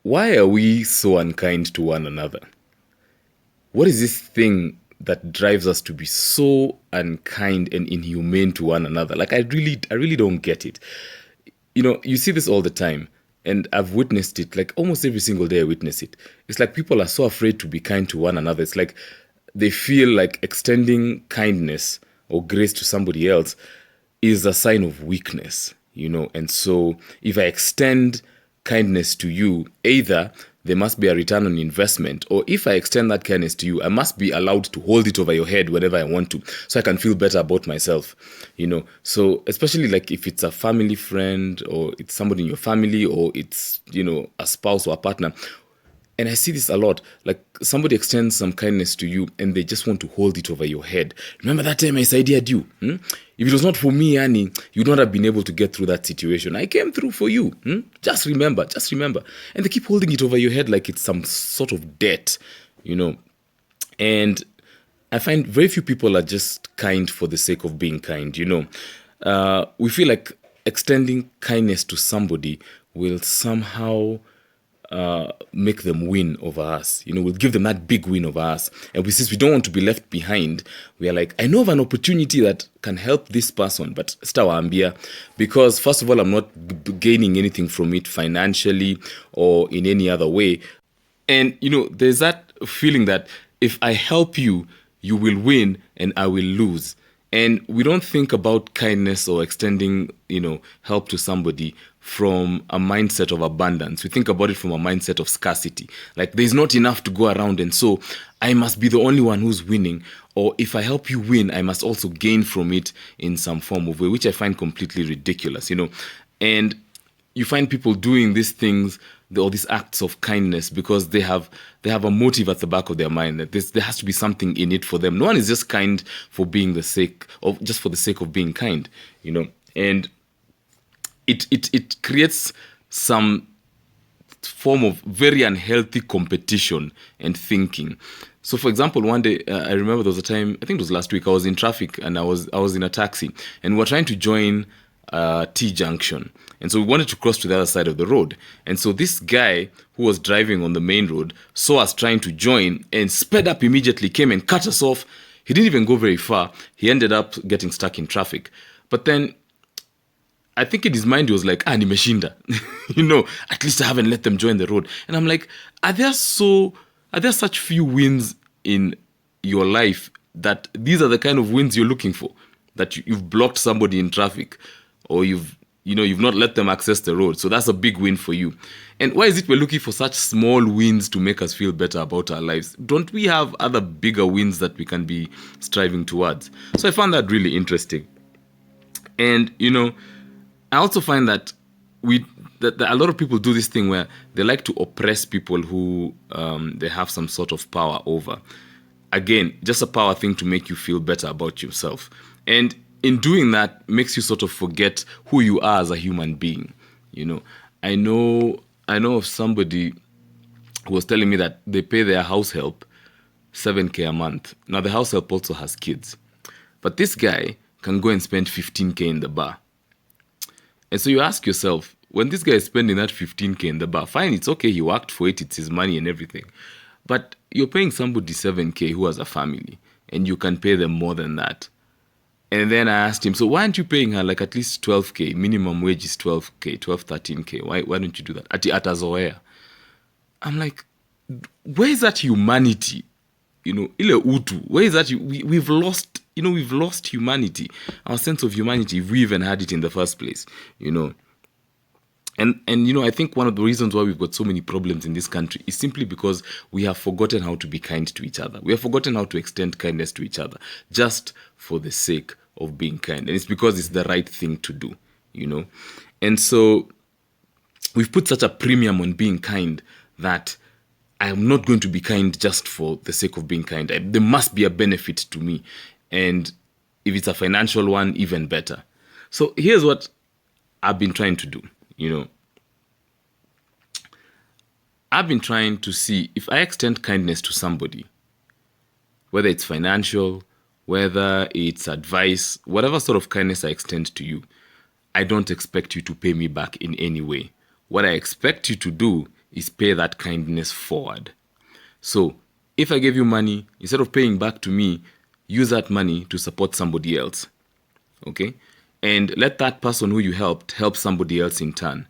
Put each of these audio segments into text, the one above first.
Why are we so unkind to one another? What is this thing that drives us to be so unkind and inhumane to one another? Like I really don't get it. You see this all the time, and I've witnessed it. Like almost every single day I witness it. It's like people are so afraid to be kind to one another. It's like they feel like extending kindness or grace to somebody else is a sign of weakness. And so if I extend kindness to you, either there must be a return on investment, or if I extend that kindness to you, I must be allowed to hold it over your head whenever I want to, so I can feel better about myself. So especially like if it's a family friend, or it's somebody in your family, or it's a spouse or a partner. And I see this a lot. Like somebody extends some kindness to you and they just want to hold it over your head. Remember that time I sided you? If it was not for me, Annie, you'd not have been able to get through that situation. I came through for you. Just remember, just remember. And they keep holding it over your head like it's some sort of debt. And I find very few people are just kind for the sake of being kind. We feel like extending kindness to somebody will somehow make them win over us. We'll give them that big win over us. And since we don't want to be left behind, we are like, I know of an opportunity that can help this person, but sitawaambia, because first of all, I'm not gaining anything from it financially or in any other way. And there's that feeling that if I help you, you will win and I will lose. And we don't think about kindness or extending, help to somebody from a mindset of abundance. We think about it from a mindset of scarcity. Like there's not enough to go around, and so I must be the only one who's winning. Or if I help you win, I must also gain from it in some form of way, which I find completely ridiculous. And you find people doing these things or these acts of kindness because they have a motive at the back of their mind that there has to be something in it for them. No one is just kind for being the sake of just for the sake of being kind. And it creates some form of very unhealthy competition and thinking. So, for example, one day I remember there was a time, I think it was last week, I was in traffic and I was in a taxi, and we were trying to join T junction, and so we wanted to cross to the other side of the road. And so this guy who was driving on the main road saw us trying to join and sped up immediately, came and cut us off. He didn't even go very far. He ended up getting stuck in traffic. But then I think in his mind he was like, nimeshinda. At least I haven't let them join the road. And I'm like, are there such few wins in your life that these are the kind of wins you're looking for? That you've blocked somebody in traffic, or you've not let them access the road. So that's a big win for you. And why is it we're looking for such small wins to make us feel better about our lives? Don't we have other bigger wins that we can be striving towards? So I found that really interesting. And I also find that that a lot of people do this thing where they like to oppress people who they have some sort of power over. Again, just a power thing to make you feel better about yourself. And in doing that, makes you sort of forget who you are as a human being. I know of somebody who was telling me that they pay their house help 7K a month. Now the house help also has kids, but this guy can go and spend 15K in the bar. And so you ask yourself, when this guy is spending that 15K in the bar, fine, it's okay, he worked for it, it's his money and everything. But you're paying somebody 7K who has a family, and you can pay them more than that. And then I asked him, so why aren't you paying her like at least 12K? Minimum wage is 12K, 12, 13K. Why don't you do that? At Azoea. I'm like, where is that humanity? Ile utu. Where is that? We've lost humanity. Our sense of humanity, if we even had it in the first place. And I think one of the reasons why we've got so many problems in this country is simply because we have forgotten how to be kind to each other. We have forgotten how to extend kindness to each other just for the sake of being kind. And it's because it's the right thing to do, And so we've put such a premium on being kind that I am not going to be kind just for the sake of being kind. There must be a benefit to me. And if it's a financial one, even better. So here's what I've been trying to do. I've been trying to see if I extend kindness to somebody, whether it's financial, whether it's advice, whatever sort of kindness I extend to you, I don't expect you to pay me back in any way. What I expect you to do is pay that kindness forward. So if I gave you money, instead of paying back to me, use that money to support somebody else. Okay? And let that person who you helped help somebody else in turn.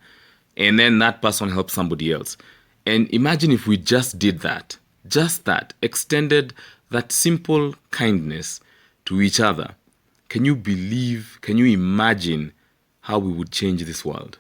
And then that person helps somebody else. And imagine if we just did that, just that, extended that simple kindness to each other. Can you imagine how we would change this world?